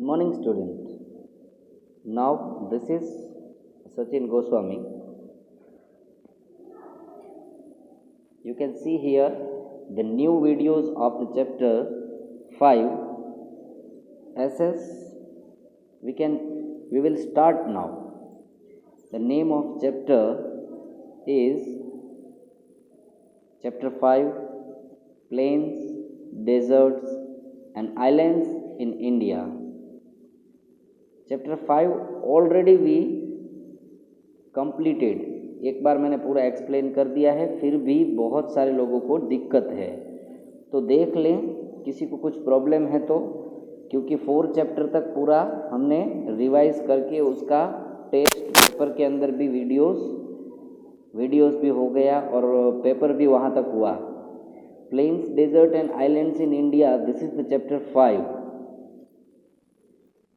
Morning student. Now this is Sachin Goswami. You can see here the new videos of the chapter 5 SS. We will start now. The name of chapter is chapter 5 Plains, Deserts and Islands in India. Chapter 5 already we completed, एक बार मैंने पूरा explain कर दिया है, फिर भी बहुत सारे लोगों को दिक्कत है तो देख लें, किसी को कुछ प्रॉब्लम है तो, क्योंकि 4 चैप्टर तक पूरा हमने रिवाइज करके उसका टेस्ट पेपर के अंदर भी वीडियोस भी हो गया और पेपर भी वहाँ तक हुआ. Plains, desert and islands in India, this is the chapter 5.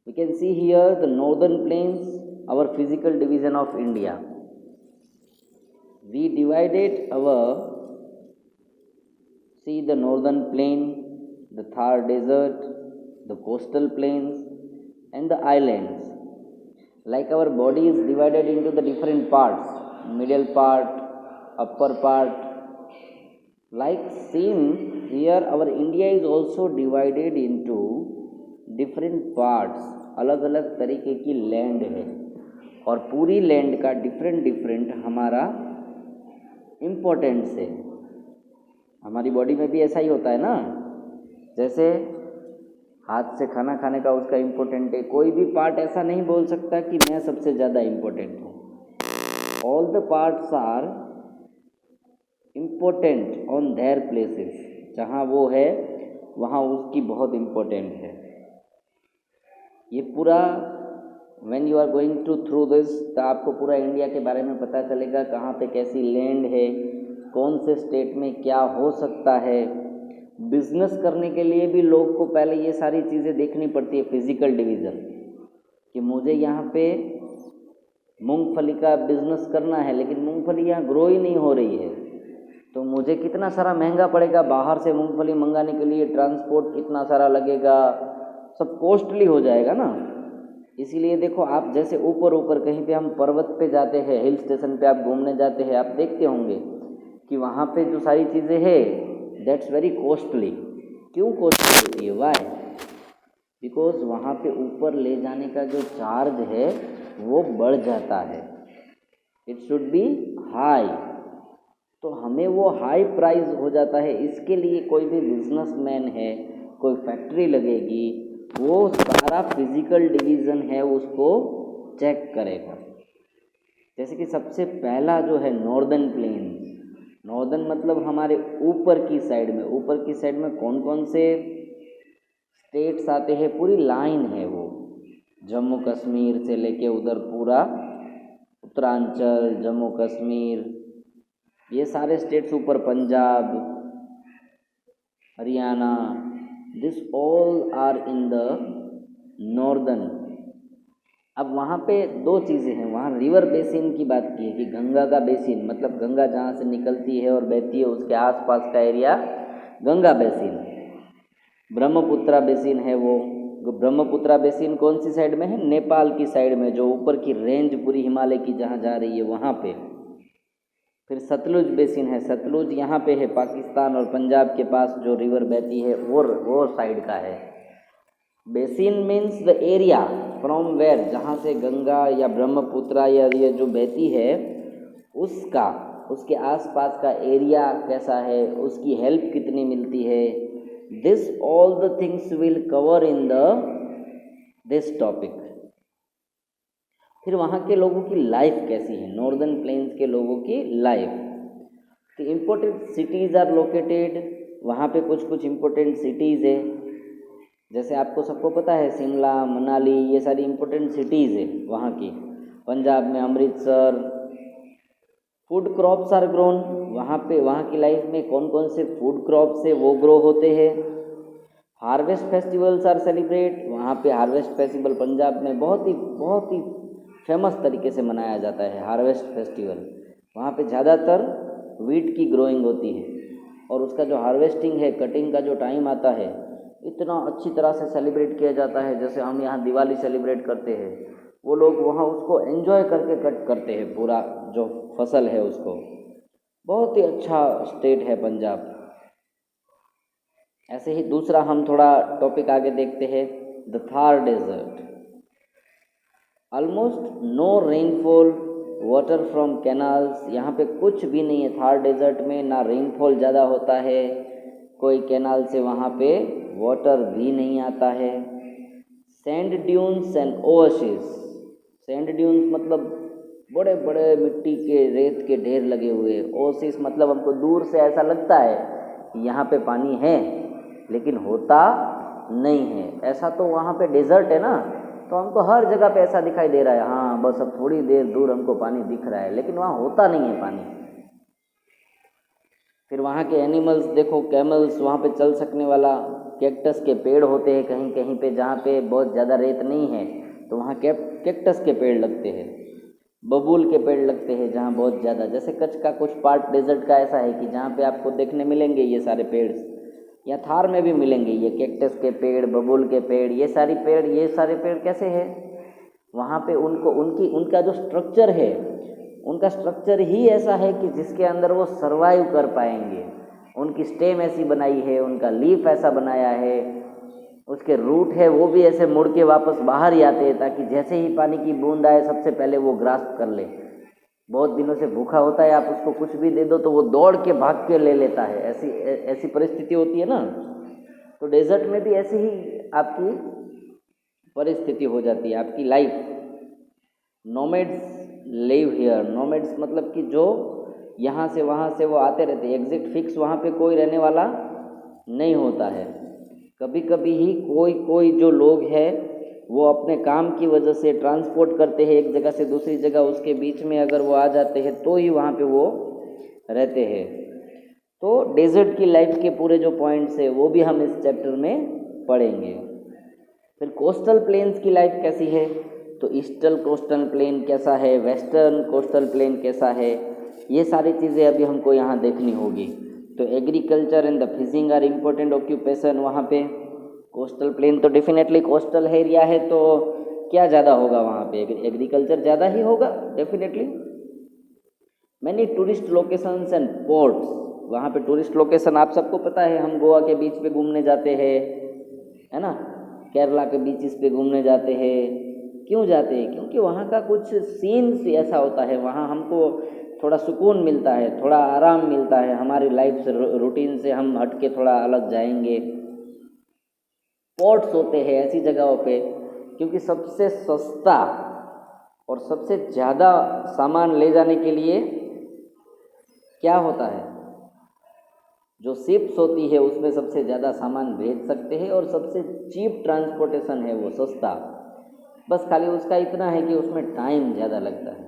We can see here the northern plains, our physical division of India. We divided see the northern plain, the Thar desert, the coastal plains and the islands. Like our body is divided into the different parts, middle part, upper part. Like seen here, our India is also divided into different parts, अलग अलग तरीके की land है और पूरी land का different हमारा importance है. हमारी बॉडी में भी ऐसा ही होता है ना, जैसे हाथ से खाना खाने का उसका इम्पोर्टेंट है. कोई भी पार्ट ऐसा नहीं बोल सकता कि मैं सबसे ज़्यादा इम्पोर्टेंट हूँ. All the parts are important on their places. जहाँ वो है वहाँ उसकी बहुत इम्पोर्टेंट है. ये पूरा when you are going through this, तो आपको पूरा इंडिया के बारे में पता चलेगा, कहाँ पे कैसी लैंड है, कौन से स्टेट में क्या हो सकता है. बिजनेस करने के लिए भी लोग को पहले ये सारी चीज़ें देखनी पड़ती है, फिजिकल डिवीज़न, कि मुझे यहाँ पे मूंगफली का बिजनेस करना है लेकिन मूंगफली यहाँ ग्रो ही नहीं हो रही है, तो मुझे कितना सारा महंगा पड़ेगा. बाहर से मूंगफली मंगाने के लिए ट्रांसपोर्ट कितना सारा लगेगा, सब कॉस्टली हो जाएगा ना. इसीलिए देखो, आप जैसे ऊपर कहीं पे हम पर्वत पे जाते हैं, हिल स्टेशन पे आप घूमने जाते हैं, आप देखते होंगे कि वहाँ पे जो सारी चीज़ें हैं दैट्स वेरी कॉस्टली. क्यों कॉस्टली होती है? वाई? बिकॉज वहाँ पे ऊपर ले जाने का जो चार्ज है वो बढ़ जाता है. इट शुड बी हाई, तो हमें वो हाई प्राइस हो जाता है. इसके लिए कोई भी बिजनेसमैन है, कोई फैक्ट्री लगेगी, वो सारा फिजिकल डिवीज़न है उसको चेक करेगा. जैसे कि सबसे पहला जो है नॉर्दर्न प्लेन्स. नॉर्दर्न मतलब हमारे ऊपर की साइड में कौन कौन से स्टेट्स आते हैं, पूरी लाइन है वो. जम्मू कश्मीर से लेके उधर पूरा उत्तरांचल, जम्मू कश्मीर, ये सारे स्टेट्स ऊपर, Punjab, Haryana, this all are in the northern. अब वहाँ पे 2 चीज़ें हैं. वहाँ रिवर बेसिन की बात की है कि गंगा का बेसिन, मतलब गंगा जहाँ से निकलती है और बहती है उसके आसपास का area Ganga basin. Brahmaputra basin है वो. ब्रह्मपुत्रा बेसिन कौन सी साइड में है? नेपाल की साइड में, जो ऊपर की रेंज पूरी हिमालय की जहाँ जा रही है वहाँ पे. फिर सतलुज बेसिन है. सतलुज यहाँ पे है, पाकिस्तान और पंजाब के पास जो रिवर बहती है वो साइड का है. Basin means the area from where, जहाँ से गंगा या ब्रह्मपुत्रा या ये जो बहती है उसके आसपास का एरिया कैसा है, उसकी हेल्प कितनी मिलती है. This all the things will cover in this topic. फिर वहाँ के लोगों की लाइफ कैसी है, नॉर्दर्न प्लेन्स के लोगों की लाइफ. तो इम्पोर्टेंट सिटीज़ आर लोकेटेड. वहाँ पे कुछ इम्पोर्टेंट सिटीज़ है, जैसे आपको सबको पता है शिमला, मनाली, ये सारी इम्पोर्टेंट सिटीज़ है वहाँ की. पंजाब में Amritsar. Food crops are grown. वहाँ की लाइफ में कौन कौन से फूड क्रॉप्स है वो ग्रो होते हैं. Harvest festivals are celebrate. वहाँ पे हार्वेस्ट फेस्टिवल पंजाब में बहुत ही फेमस तरीके से मनाया जाता है. हार्वेस्ट फेस्टिवल वहाँ पे ज़्यादातर वीट की ग्रोइंग होती है और उसका जो हार्वेस्टिंग है, कटिंग का जो टाइम आता है इतना अच्छी तरह से सेलिब्रेट किया जाता है, जैसे हम यहाँ दिवाली सेलिब्रेट करते हैं, वो लोग वहाँ उसको एंजॉय करके कट करते हैं, पूरा जो फसल है उसको। बहुत ही अच्छा स्टेट है पंजाब। ऐसे ही दूसरा हम थोड़ा टॉपिक आगे देखते हैं, the Thar desert. Almost no rainfall, water from canals, यहाँ पे कुछ भी नहीं है थार डेजर्ट में, ना रेनफॉल ज़्यादा होता है, कोई कैनाल से वहाँ पे वाटर भी नहीं आता है। Sand dunes and oasis, sand dunes मतलब बड़े बड़े मिट्टी के रेत के ढेर लगे हुए, ओएसिस मतलब हमको दूर से ऐसा लगता है कि यहाँ पे पानी है लेकिन होता नहीं है। ऐसा तो वहाँ पे डेजर्ट है ना, तो हमको हर जगह पे ऐसा दिखाई दे रहा है, हाँ बस अब थोड़ी देर दूर हमको पानी दिख रहा है, लेकिन वहाँ होता नहीं है पानी। फिर वहाँ के एनिमल्स देखो, कैमल्स, वहाँ पे चल सकने वाला, कैक्टस के पेड़ होते हैं कहीं कहीं पे, जहाँ पे बहुत ज़्यादा रेत नहीं है तो वहाँ कैक्टस के पेड़ लगते हैं, बबूल के पेड़ लगते हैं जहाँ बहुत ज़्यादा। जैसे कच्छ का कुछ पार्ट डेजर्ट का ऐसा है कि जहाँ पे आपको देखने मिलेंगे ये सारे पेड़, या थार में भी मिलेंगे ये कैक्टस के पेड़, बबूल के पेड़, ये सारे पेड़ कैसे हैं वहाँ पे, उनका जो स्ट्रक्चर है, उनका स्ट्रक्चर ही ऐसा है कि जिसके अंदर वो सरवाइव कर पाएंगे। उनकी स्टेम ऐसी बनाई है, उनका लीफ ऐसा बनाया है, उसके रूट है वो भी ऐसे मुड़ के वापस बाहर ही आते हैं, ताकि जैसे ही पानी की बूंद आए सबसे पहले वो ग्रास्प कर ले। बहुत दिनों से भूखा होता है, आप उसको कुछ भी दे दो तो वो दौड़ के भाग के ले लेता है, ऐसी परिस्थिति होती है ना। तो डेजर्ट में भी ऐसी ही आपकी परिस्थिति हो जाती है, आपकी life. Nomads live here, nomads मतलब कि जो यहाँ से वहाँ से वो आते रहते हैं, एग्जैक्ट फिक्स वहाँ पे कोई रहने वाला नहीं होता है। कभी कभी ही कोई जो लोग हैं वो अपने काम की वजह से ट्रांसपोर्ट करते हैं एक जगह से दूसरी जगह, उसके बीच में अगर वो आ जाते हैं तो ही वहाँ पे वो रहते हैं। तो डेजर्ट की लाइफ के पूरे जो पॉइंट्स है वो भी हम इस चैप्टर में पढ़ेंगे। फिर कोस्टल प्लेन्स की लाइफ कैसी है, तो ईस्टर्न कोस्टल प्लेन कैसा है, वेस्टर्न कोस्टल प्लेन कैसा है, ये सारी चीज़ें अभी हमको यहाँ देखनी होगी। तो agriculture and the fishing are important occupation वहाँ पे। कोस्टल प्लेन तो डेफिनेटली कोस्टल एरिया है, तो क्या ज़्यादा होगा वहाँ पे, एग्रीकल्चर ज़्यादा ही होगा definitely. Many tourist locations and ports, वहाँ पे टूरिस्ट लोकेशन आप सबको पता है, हम गोवा के बीच पे घूमने जाते हैं, है ना, केरला के बीचेस पे घूमने जाते हैं। क्यों जाते हैं, क्योंकि वहाँ का कुछ सीन्स ऐसा होता है, वहाँ हमको थोड़ा सुकून मिलता है, थोड़ा आराम मिलता है, हमारी लाइफ से रूटीन से हम हट के थोड़ा अलग जाएंगे। पोर्ट्स होते हैं ऐसी जगहों पे, क्योंकि सबसे सस्ता और सबसे ज़्यादा सामान ले जाने के लिए क्या होता है, जो शिप्स होती है उसमें सबसे ज़्यादा सामान भेज सकते हैं, और सबसे चीप ट्रांसपोर्टेशन है वो, सस्ता। बस खाली उसका इतना है कि उसमें टाइम ज़्यादा लगता है,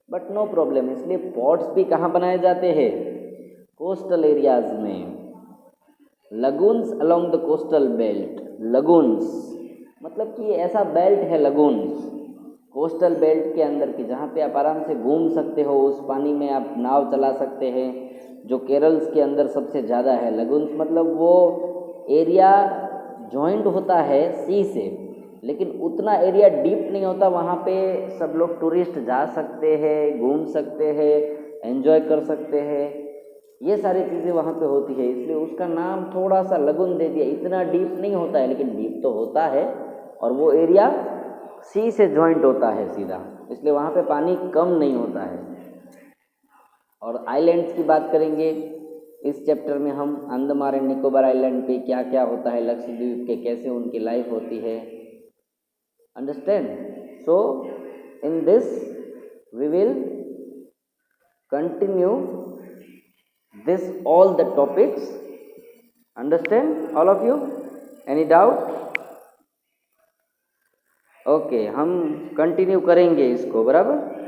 बट नो प्रॉब्लम। इसलिए पोर्ट्स भी कहाँ बनाए जाते हैं, कोस्टल एरियाज में। Lagoons along the coastal belt, lagoons मतलब कि ऐसा बेल्ट है लगून्स कोस्टल बेल्ट के अंदर की, जहाँ पे आप आराम से घूम सकते हो, उस पानी में आप नाव चला सकते हैं, जो केरल्स के अंदर सबसे ज़्यादा है। लगून्स मतलब वो एरिया जॉइंट होता है सी से, लेकिन उतना एरिया डीप नहीं होता, वहाँ पे सब लोग टूरिस्ट जा सकते हैं, घूम सकते हैं, एंजॉय कर सकते हैं, ये सारी चीज़ें वहाँ पे होती है, इसलिए उसका नाम थोड़ा सा लगून दे दिया। इतना डीप नहीं होता है, लेकिन डीप तो होता है, और वो एरिया सी से जॉइंट होता है सीधा, इसलिए वहाँ पे पानी कम नहीं होता है। और आइलैंड्स की बात करेंगे इस चैप्टर में हम, अंडमान एंड निकोबार आइलैंड पे क्या क्या होता है, लक्षद्वीप के कैसे उनकी लाइफ होती है, understand. So in this we will continue this all the topics, understand all of you, any doubt? Okay, हम कंटिन्यू करेंगे इसको, बराबर।